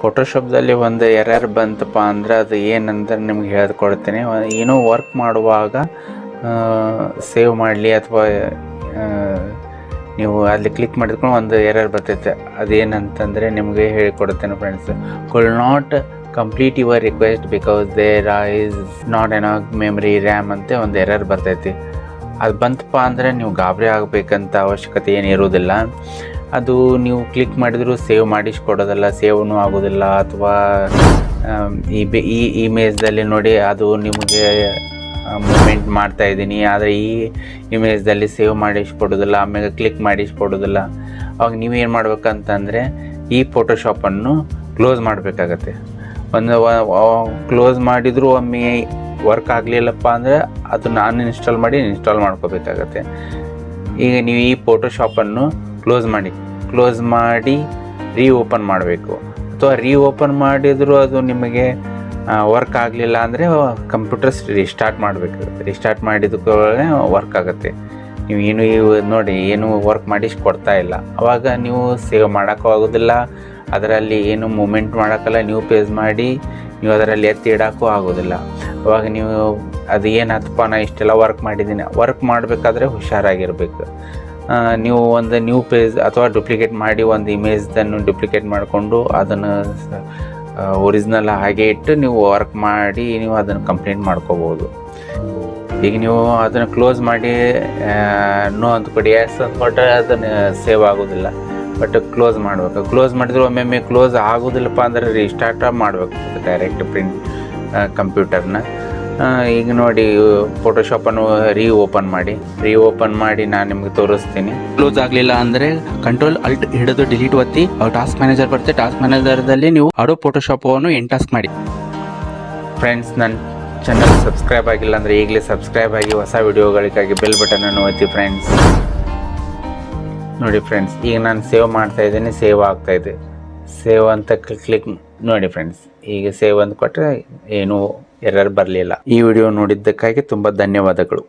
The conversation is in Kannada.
ಫೋಟೋಶಾಪ್ದಲ್ಲಿ ಒಂದು ಎರರ್ ಬಂತಪ್ಪ ಅಂದ್ರೆ ಅದು ಏನಂದ್ರೆ ನಿಮ್ಗೆ ಹೇಳ್ಕೊಡ್ತೀನಿ. ಏನೋ ವರ್ಕ್ ಮಾಡುವಾಗ ಸೇವ್ ಮಾಡಲಿ ಅಥವಾ ನೀವು ಅಲ್ಲಿ ಕ್ಲಿಕ್ ಮಾಡಿದ್ಕೊಂಡು ಒಂದು ಎರರ್ ಬರ್ತೈತೆ. ಅದೇನಂತಂದರೆ ನಿಮಗೆ ಹೇಳಿಕೊಡ್ತೇನೆ friends. Could not complete your request because there is not enough memory RAM ಅಂತ ಒಂದು ಎರರ್ ಬರ್ತೈತಿ. ಅದು ಬಂತಪ್ಪ ಅಂದರೆ ನೀವು ಗಾಬರಿ ಆಗಬೇಕಂತ ಅವಶ್ಯಕತೆ ಏನು ಇರೋದಿಲ್ಲ. ಅದು ನೀವು ಕ್ಲಿಕ್ ಮಾಡಿದರೂ ಸೇವ್ ಮಾಡಿಸ್ಕೊಡೋದಲ್ಲ, ಸೇವ್ನೂ ಆಗೋದಿಲ್ಲ. ಅಥವಾ ಈ ಇಮೇಜ್ದಲ್ಲಿ ನೋಡಿ ಅದು ನಿಮಗೆ ಮೂಮೆಂಟ್ ಮಾಡ್ತಾಯಿದ್ದೀನಿ, ಆದರೆ ಈ ಇಮೇಜ್ದಲ್ಲಿ ಸೇವ್ ಮಾಡಿಸ್ಕೊಡೋದಿಲ್ಲ, ಆಮೇಲೆ ಕ್ಲಿಕ್ ಮಾಡಿಸ್ಕೊಡೋದಿಲ್ಲ. ಅವಾಗ ನೀವೇನು ಮಾಡ್ಬೇಕಂತಂದರೆ ಈ ಫೋಟೋಶಾಪನ್ನು ಕ್ಲೋಸ್ ಮಾಡಬೇಕಾಗತ್ತೆ. ಒಂದು ಕ್ಲೋಸ್ ಮಾಡಿದರೂ ಒಮ್ಮೆ ವರ್ಕ್ ಆಗಲಿಲ್ಲಪ್ಪ ಅಂದರೆ ಅದನ್ನು ಅನ್ಇನ್ಸ್ಟಾಲ್ ಮಾಡ್ಕೋಬೇಕಾಗತ್ತೆ. ಈಗ ನೀವು ಈ ಫೋಟೋಶಾಪನ್ನು ಕ್ಲೋಸ್ ಮಾಡಿ ಓಪನ್ ಮಾಡಬೇಕು. ಅಥವಾ ಓಪನ್ ಮಾಡಿದರೂ ಅದು ನಿಮಗೆ ವರ್ಕ್ ಆಗಲಿಲ್ಲ ಅಂದರೆ ಕಂಪ್ಯೂಟರ್ಸ್ ರಿಸ್ಟಾರ್ಟ್ ಮಾಡಬೇಕಾಗುತ್ತೆ. ರಿಸ್ಟಾರ್ಟ್ ಮಾಡಿದಕ್ಕೂ ವರ್ಕ್ ಆಗುತ್ತೆ. ನೀವು ನೋಡಿ ಏನು ವರ್ಕ್ ಕೊಡ್ತಾ ಇಲ್ಲ, ಆವಾಗ ನೀವು ಸೇವ್ ಮಾಡೋಕ್ಕೂ ಆಗೋದಿಲ್ಲ, ಅದರಲ್ಲಿ ಏನು ಮೂಮೆಂಟ್ ಮಾಡೋಕ್ಕಲ್ಲ. ನೀವು ಪೇಸ್ ಮಾಡಿ ನೀವು ಅದರಲ್ಲಿ ಎತ್ತಿ ಇಡೋಕ್ಕೂ ಆಗೋದಿಲ್ಲ. ಅವಾಗ ನೀವು ಅದು ಏನಾಯ್ತಪ್ಪ ನಾ ಇಷ್ಟೆಲ್ಲ ವರ್ಕ್ ಮಾಡಿದ್ದೀನಿ, ವರ್ಕ್ ಮಾಡಬೇಕಾದ್ರೆ ಹುಷಾರಾಗಿರಬೇಕು. ನೀವು ಒಂದು ನ್ಯೂ ಪೇಜ್ ಅಥವಾ ಡುಪ್ಲಿಕೇಟ್ ಮಾಡಿ ಒಂದು ಇಮೇಜನ್ನು ಡುಪ್ಲಿಕೇಟ್ ಮಾಡಿಕೊಂಡು ಅದನ್ನು ಒರಿಜಿನಲ್ ಹಾಗೆ ಇಟ್ಟು ನೀವು ವರ್ಕ್ ಮಾಡಿ ನೀವು ಅದನ್ನು ಕಂಪ್ಲೇಂಟ್ ಮಾಡ್ಕೋಬೋದು. ಈಗ ನೀವು ಅದನ್ನು ಕ್ಲೋಸ್ ಮಾಡಿ ನೋ ಅಂತ ಕೊಡಿ, ಎಸ್ ಅಂತ ಕೊಟ್ಟರೆ ಅದನ್ನು ಸೇವ್ ಆಗೋದಿಲ್ಲ. ಬಟ್ ಕ್ಲೋಸ್ ಮಾಡಬೇಕು. ಕ್ಲೋಸ್ ಮಾಡಿದ್ರೆ ಒಮ್ಮೊಮ್ಮೆ ಕ್ಲೋಸ್ ಆಗೋದಿಲ್ಲಪ್ಪ ಅಂದರೆ ರಿಸ್ಟಾರ್ಟ್ ಮಾಡಬೇಕು ಡೈರೆಕ್ಟ್ ಕಂಪ್ಯೂಟರ್ನ. ಈಗ ನೋಡಿ ಫೋಟೋಶಾಪನ್ನು ಓಪನ್ ಮಾಡಿ ನಾನು ನಿಮಗೆ ತೋರಿಸ್ತೀನಿ. ಕ್ಲೋಸ್ ಆಗಲಿಲ್ಲ ಅಂದರೆ ಕಂಟ್ರೋಲ್ ಅಲ್ಟ್ ಹಿಡಿದು ಡಿಲೀಟ್ ಒತ್ತಿ ಟಾಸ್ಕ್ ಮ್ಯಾನೇಜರ್ ಬರುತ್ತೆ. ಟಾಸ್ಕ್ ಮ್ಯಾನೇಜರ್ದಲ್ಲಿ ನೀವು ಆಡೋ ಫೋಟೋಶಾಪನ್ನು ಎಂಡ್ ಟಾಸ್ಕ್ ಮಾಡಿ. ಫ್ರೆಂಡ್ಸ್, ನನ್ನ ಚಾನಲ್ ಸಬ್ಸ್ಕ್ರೈಬ್ ಆಗಿಲ್ಲ ಅಂದರೆ ಈಗಲೇ ಸಬ್ಸ್ಕ್ರೈಬ್ ಆಗಿ ಹೊಸ ವಿಡಿಯೋಗಳಿಗಾಗಿ ಬೆಲ್ ಬಟನನ್ನು ಒತ್ತಿ ಫ್ರೆಂಡ್ಸ್. ನೋಡಿ ಫ್ರೆಂಡ್ಸ್, ಈಗ ನಾನು ಸೇವ್ ಮಾಡ್ತಾಯಿದ್ದೀನಿ, ಸೇವ್ ಆಗ್ತಾಯಿದೆ. ಸೇವ್ ಅಂತ ಕ್ಲಿಕ್ ನೋಡಿ ಫ್ರೆಂಡ್ಸ್. ಈಗ ಸೇವ್ ಅಂತ ಕೊಟ್ಟರೆ ಏನೂ ಎರರ್ ಬರಲಿಲ್ಲ. ಈ ವಿಡಿಯೋ ನೋಡಿದ್ದಕ್ಕಾಗಿ ತುಂಬ ಧನ್ಯವಾದಗಳು.